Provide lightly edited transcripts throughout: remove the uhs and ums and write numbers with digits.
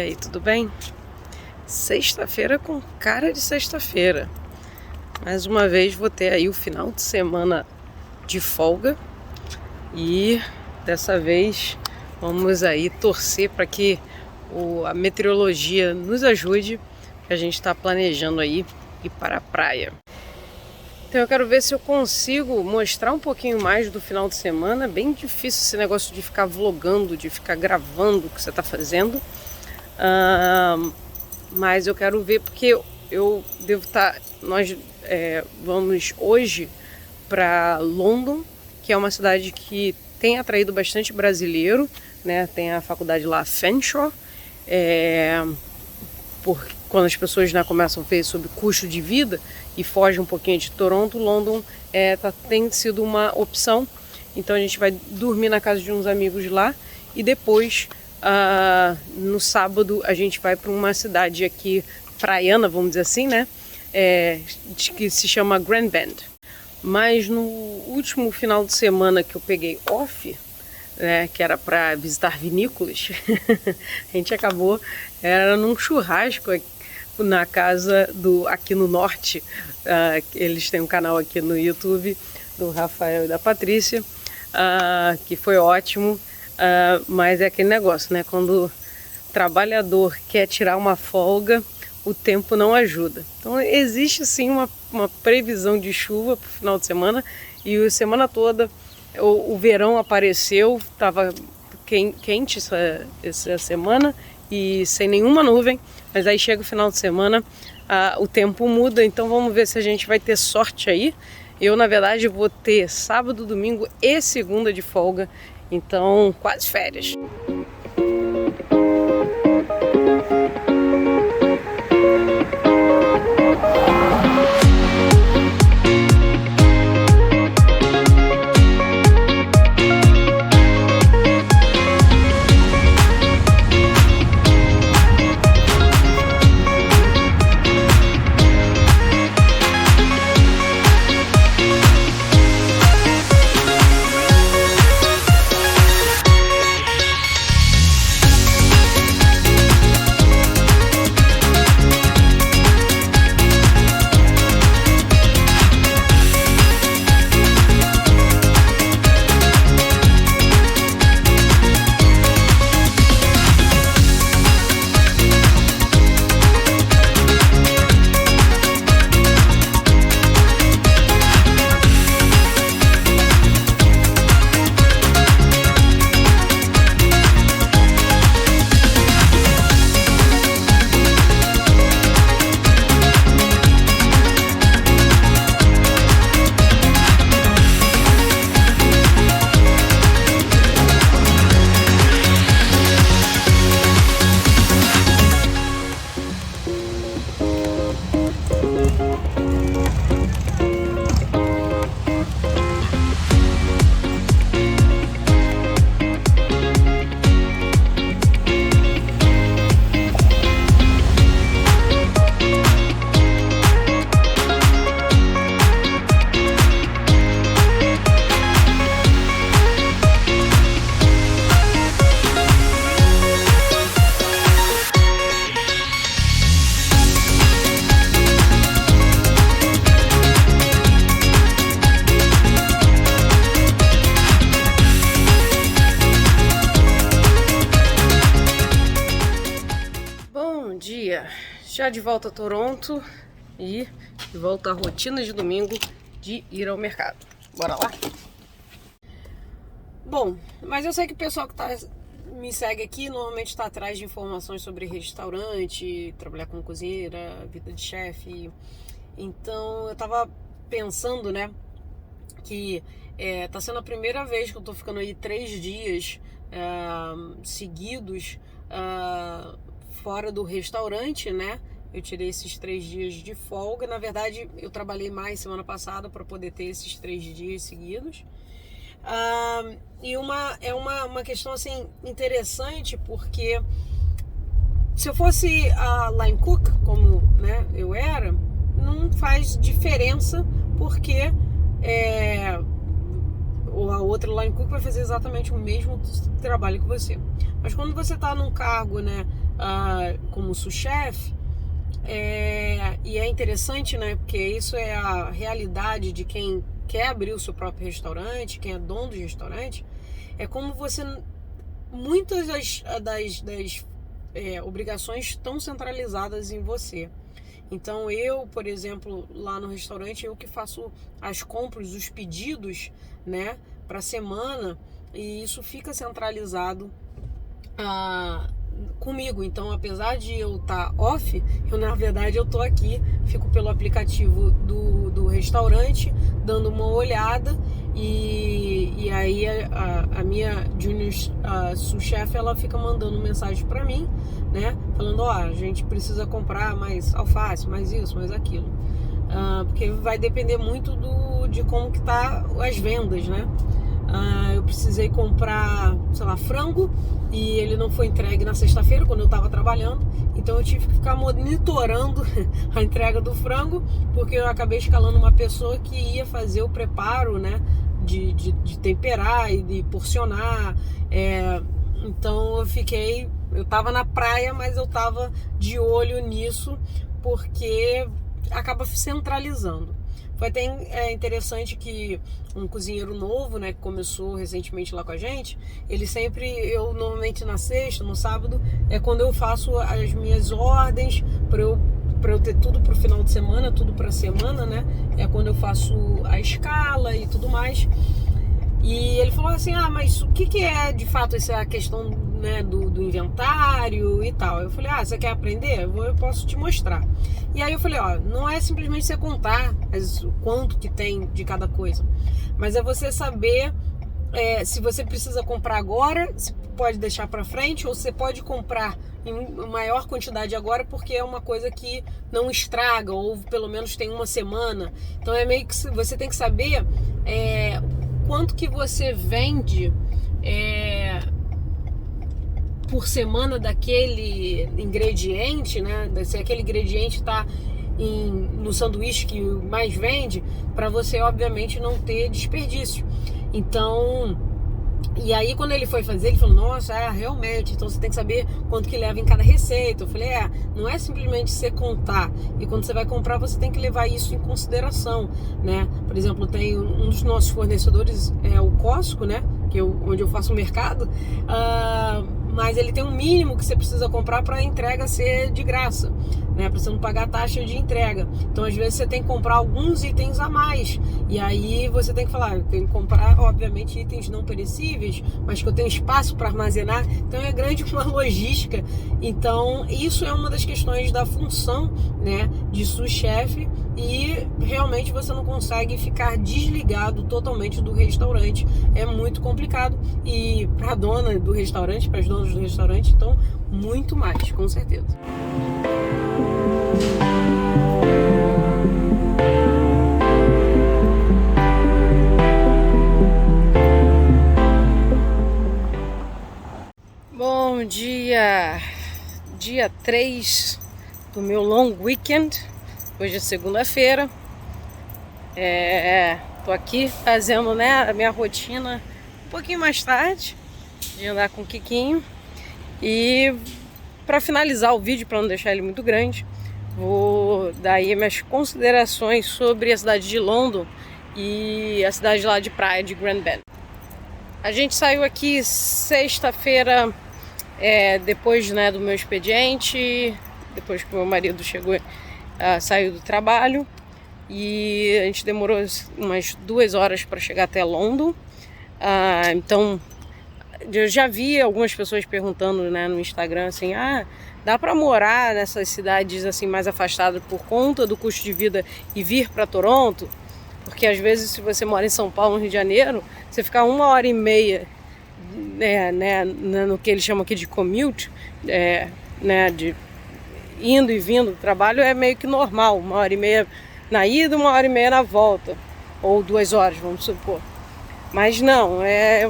aí, tudo bem? Sexta-feira com cara de sexta-feira. Mais uma vez vou ter aí o final de semana de folga e dessa vez vamos aí torcer para que a meteorologia nos ajude, que a gente está planejando aí ir para a praia. Então eu quero ver se eu consigo mostrar um pouquinho mais do final de semana. É bem difícil esse negócio de ficar vlogando, de ficar gravando o que você está fazendo. Mas eu quero ver porque eu devo estar... Nós vamos hoje para London, que é uma cidade que tem atraído bastante brasileiro, né? Tem a faculdade lá, Fanshawe, quando as pessoas começam a ver sobre custo de vida e fogem um pouquinho de Toronto, London tem sido uma opção. Então a gente vai dormir na casa de uns amigos lá e depois no sábado a gente vai para uma cidade aqui praiana, vamos dizer assim, né? Que se chama Grand Bend. Mas no último final de semana que eu peguei off, que era para visitar vinícolas, a gente acabou num churrasco na casa aqui no norte. Eles têm um canal aqui no YouTube do Rafael e da Patrícia, que foi ótimo, mas é aquele negócio, né? Quando o trabalhador quer tirar uma folga, o tempo não ajuda. Então existe sim uma previsão de chuva para o final de semana, e a semana toda o verão apareceu, estava quente essa semana e sem nenhuma nuvem, mas aí chega o final de semana, o tempo muda. Então vamos ver se a gente vai ter sorte aí. Eu, na verdade, vou ter sábado, domingo e segunda de folga, então quase férias. Já de volta a Toronto e de volta à rotina de domingo de ir ao mercado. Bora lá? Bom, mas eu sei que o pessoal que me segue aqui normalmente está atrás de informações sobre restaurante, trabalhar como cozinheira, vida de chefe. Então eu tava pensando, né, que tá sendo a primeira vez que eu tô ficando aí 3 dias seguidos fora do restaurante, né? Eu tirei esses 3 dias de folga. Na verdade, eu trabalhei mais semana passada para poder ter esses 3 dias seguidos. E é uma questão assim interessante, porque se eu fosse a line cook, como, né, eu era, não faz diferença, porque a outra line cook vai fazer exatamente o mesmo trabalho que você. Mas quando você está num cargo, né, como sous-chefe. E é interessante, né? Porque isso é a realidade de quem quer abrir o seu próprio restaurante, quem é dono de restaurante. É como você... Muitas das obrigações estão centralizadas em você. Então eu, por exemplo, lá no restaurante, eu que faço as compras, os pedidos, né, para a semana, e isso fica centralizado comigo. Então, apesar de eu estar off, na verdade eu tô aqui, fico pelo aplicativo do restaurante, dando uma olhada, e aí a minha junior sous-chefe, ela fica mandando mensagem para mim, né, falando, a gente precisa comprar mais alface, mais isso, mais aquilo, porque vai depender muito de como que tá as vendas, né. Eu precisei comprar, sei lá, frango, e ele não foi entregue na sexta-feira, quando eu estava trabalhando. Então eu tive que ficar monitorando a entrega do frango, porque eu acabei escalando uma pessoa que ia fazer o preparo, né, de temperar e de porcionar. Então eu estava na praia, mas eu estava de olho nisso, porque acaba centralizando. Foi até interessante que um cozinheiro novo, né, que começou recentemente lá com a gente, eu normalmente na sexta, no sábado, é quando eu faço as minhas ordens para eu ter tudo pro final de semana, tudo pra semana, né, é quando eu faço a escala e tudo mais. E ele falou assim, mas o que é de fato essa questão, né, do inventário e tal? Eu falei, você quer aprender? Eu posso te mostrar. E aí eu falei, não é simplesmente você contar o quanto que tem de cada coisa, mas é você saber se você precisa comprar agora, se pode deixar para frente, ou você pode comprar em maior quantidade agora, porque é uma coisa que não estraga, ou pelo menos tem uma semana. Então é meio que você tem que saber quanto que você vende por semana daquele ingrediente, né? Se aquele ingrediente está no sanduíche que mais vende, para você obviamente não ter desperdício. Então, e aí quando ele foi fazer, ele falou, nossa, realmente, então você tem que saber quanto que leva em cada receita. Eu falei, não é simplesmente você contar, e quando você vai comprar você tem que levar isso em consideração, né? Por exemplo, tem um dos nossos fornecedores, o Costco, né, onde eu faço o mercado, mas ele tem um mínimo que você precisa comprar para a entrega ser de graça, né? Para você não pagar taxa de entrega. Então, às vezes, você tem que comprar alguns itens a mais. E aí você tem que falar, eu tenho que comprar, obviamente, itens não perecíveis, mas que eu tenho espaço para armazenar. Então, é grande uma logística. Então, isso é uma das questões da função, né, de sous-chefe. E realmente você não consegue ficar desligado totalmente do restaurante. É muito complicado. E para a dona do restaurante, para as donas do restaurante, então, muito mais, com certeza. Bom dia! Dia 3 do meu long weekend. Hoje é segunda-feira. Tô aqui fazendo, né, a minha rotina um pouquinho mais tarde, de andar com o Kikinho. E para finalizar o vídeo, para não deixar ele muito grande, vou dar aí minhas considerações sobre a cidade de London e a cidade lá de praia de Grand Bend. A gente saiu aqui sexta-feira, depois, né, do meu expediente, depois que meu marido saiu do trabalho, e a gente demorou umas 2 horas para chegar até London. Então eu já vi algumas pessoas perguntando, né, no Instagram assim, dá para morar nessas cidades assim mais afastadas por conta do custo de vida e vir para Toronto? Porque às vezes, se você mora em São Paulo, no Rio de Janeiro, você ficar 1h30, né, no que eles chamam aqui de commute, né, de indo e vindo do trabalho, é meio que normal, 1h30 na ida, 1h30 na volta, ou 2 horas, vamos supor. Mas não, é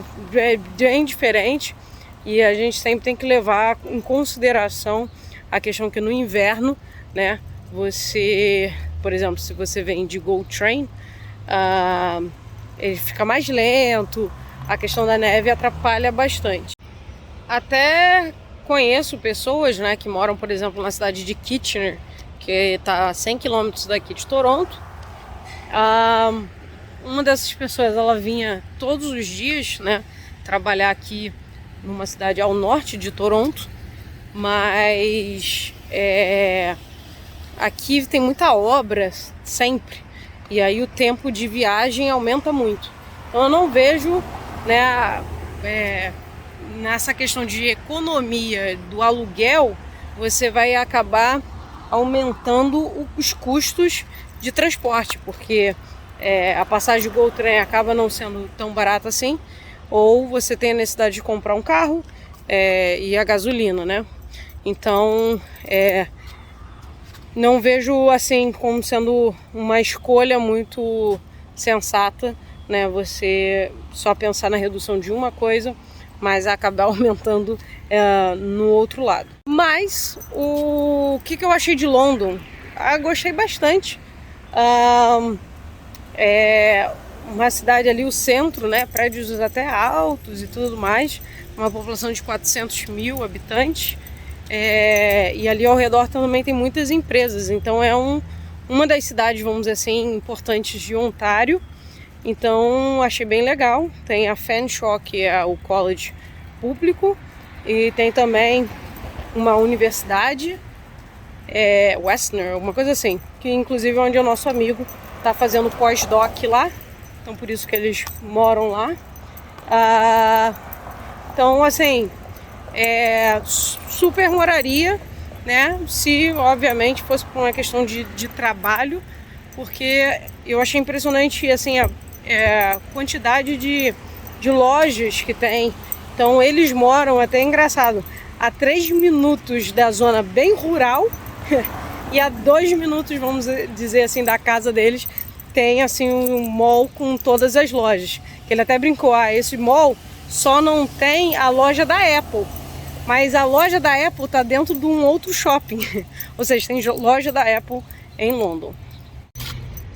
bem diferente, e a gente sempre tem que levar em consideração a questão que no inverno, né, você, por exemplo, se você vem de GO Train, ele fica mais lento, a questão da neve atrapalha bastante. Até conheço pessoas, né, que moram, por exemplo, na cidade de Kitchener, que está a 100 quilômetros daqui de Toronto. Uma dessas pessoas, ela vinha todos os dias, né, trabalhar aqui numa cidade ao norte de Toronto, mas aqui tem muita obra sempre, e aí o tempo de viagem aumenta muito. Então eu não vejo, né, nessa questão de economia do aluguel, você vai acabar aumentando os custos de transporte, porque a passagem de Gol Trem acaba não sendo tão barata assim, ou você tem a necessidade de comprar um carro e a gasolina, né? Então, não vejo assim como sendo uma escolha muito sensata, né? Você só pensar na redução de uma coisa, mas acabar aumentando no outro lado. Mas o que eu achei de London? Gostei bastante. É uma cidade ali, o centro, né? Prédios até altos e tudo mais. Uma população de 400 mil habitantes. E ali ao redor também tem muitas empresas. Então é uma das cidades, vamos dizer assim, importantes de Ontário. Então achei bem legal. Tem a Fanshawe, que é o college público, e tem também uma universidade, Western, alguma coisa assim, que inclusive é onde o nosso amigo está fazendo pós-doc lá, então por isso que eles moram lá. Então assim, super moraria, né, se obviamente fosse por uma questão de trabalho, porque eu achei impressionante assim, a quantidade de lojas que tem. Então eles moram, até engraçado, a 3 minutos da zona bem rural e a 2 minutos, vamos dizer assim, da casa deles, tem assim um mall com todas as lojas. Que ele até brincou, esse mall só não tem a loja da Apple, mas a loja da Apple está dentro de um outro shopping. Ou seja, tem loja da Apple em London.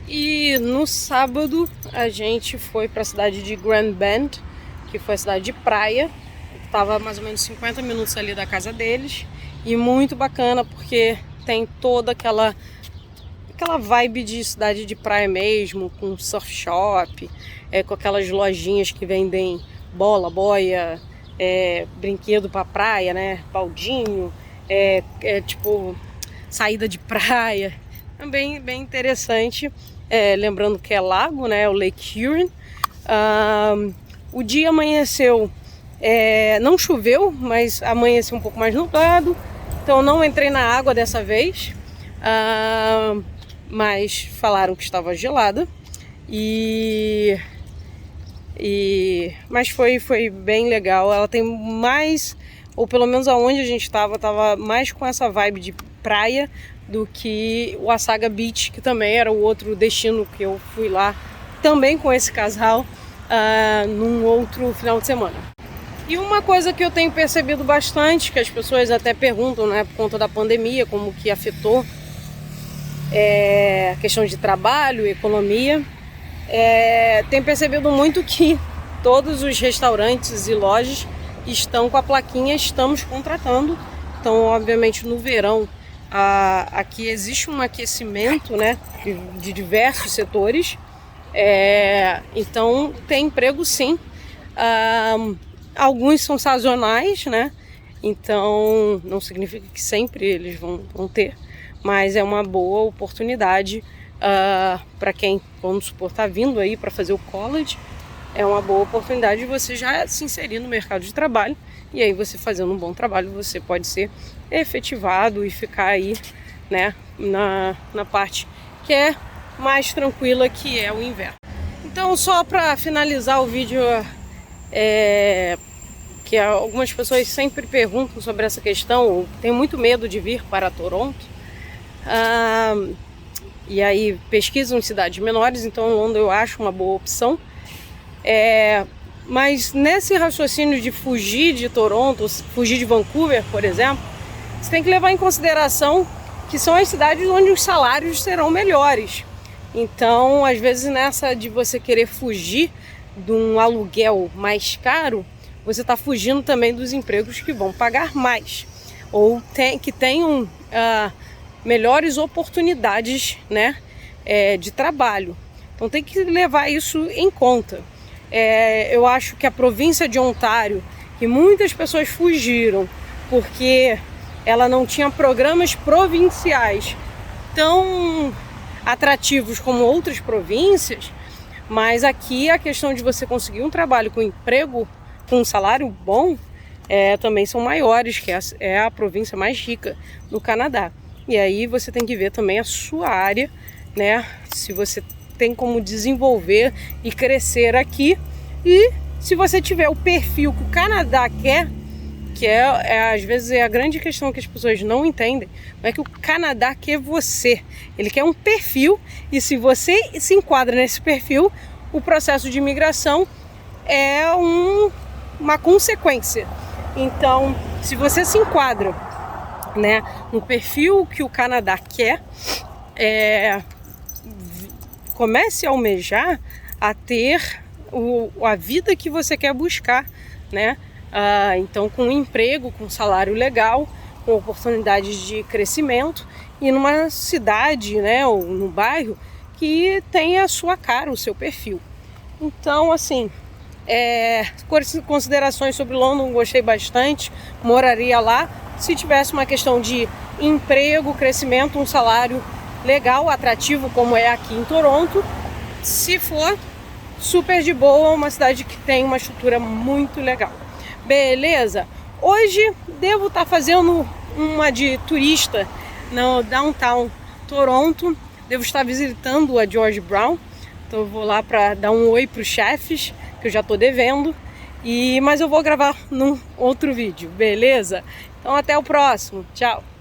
E no sábado a gente foi para a cidade de Grand Bend, que foi a cidade de praia. Estava mais ou menos 50 minutos ali da casa deles. E muito bacana porque tem toda aquela vibe de cidade de praia mesmo, com surf shop, com aquelas lojinhas que vendem bola, boia, brinquedo para praia, né? Baldinho, tipo saída de praia. É bem interessante. Lembrando que é lago, né? O Lake Huron. O dia amanheceu, não choveu, mas amanheceu um pouco mais nublado. Então não entrei na água dessa vez. Mas falaram que estava gelada. Mas foi bem legal. Ela tem mais, ou pelo menos aonde a gente estava mais com essa vibe de praia do que o Wasaga Beach, que também era o outro destino que eu fui lá, também com esse casal, num outro final de semana. E uma coisa que eu tenho percebido bastante, que as pessoas até perguntam, né, por conta da pandemia, como que afetou a questão de trabalho, economia, tenho percebido muito que todos os restaurantes e lojas estão com a plaquinha "estamos contratando". Então, obviamente, no verão, aqui existe um aquecimento, né, de diversos setores. Então tem emprego sim. Alguns são sazonais, né? Então não significa que sempre eles vão ter, mas é uma boa oportunidade para quem, vamos supor, está vindo aí para fazer o college. É uma boa oportunidade de você já se inserir no mercado de trabalho, e aí você fazendo um bom trabalho você pode ser efetivado e ficar aí, né, na parte que é mais tranquila, que é o inverno. Então, só para finalizar o vídeo, que algumas pessoas sempre perguntam sobre essa questão, ou tem muito medo de vir para Toronto, e aí pesquisam em cidades menores. Então London eu acho uma boa opção, mas nesse raciocínio de fugir de Toronto, fugir de Vancouver, por exemplo, você tem que levar em consideração que são as cidades onde os salários serão melhores. Então, às vezes, nessa de você querer fugir de um aluguel mais caro, você está fugindo também dos empregos que vão pagar mais ou que tenham melhores oportunidades, né, de trabalho. Então tem que levar isso em conta. Eu acho que a província de Ontário, que muitas pessoas fugiram porque ela não tinha programas provinciais tão atrativos como outras províncias, mas aqui a questão de você conseguir um trabalho com emprego, com um salário bom, também são maiores, que é a província mais rica do Canadá. E aí você tem que ver também a sua área, né? Se você tem como desenvolver e crescer aqui, e se você tiver o perfil que o Canadá quer, que às vezes é a grande questão que as pessoas não entendem, não é que o Canadá quer você, ele quer um perfil, e se você se enquadra nesse perfil, o processo de imigração é uma consequência. Então, se você se enquadra, né, no perfil que o Canadá quer, comece a almejar a ter a vida que você quer buscar, né? Então, com um emprego, com um salário legal, com oportunidades de crescimento e numa cidade, né, ou no bairro que tenha a sua cara, o seu perfil. Então, assim, considerações sobre London, gostei bastante, moraria lá se tivesse uma questão de emprego, crescimento, um salário legal, atrativo, como é aqui em Toronto. Se for, super de boa, uma cidade que tem uma estrutura muito legal. Beleza? Hoje devo estar fazendo uma de turista no Downtown Toronto. Devo estar visitando a George Brown. Então eu vou lá para dar um oi para os chefes, que eu já estou devendo. Mas eu vou gravar num outro vídeo, beleza? Então até o próximo. Tchau!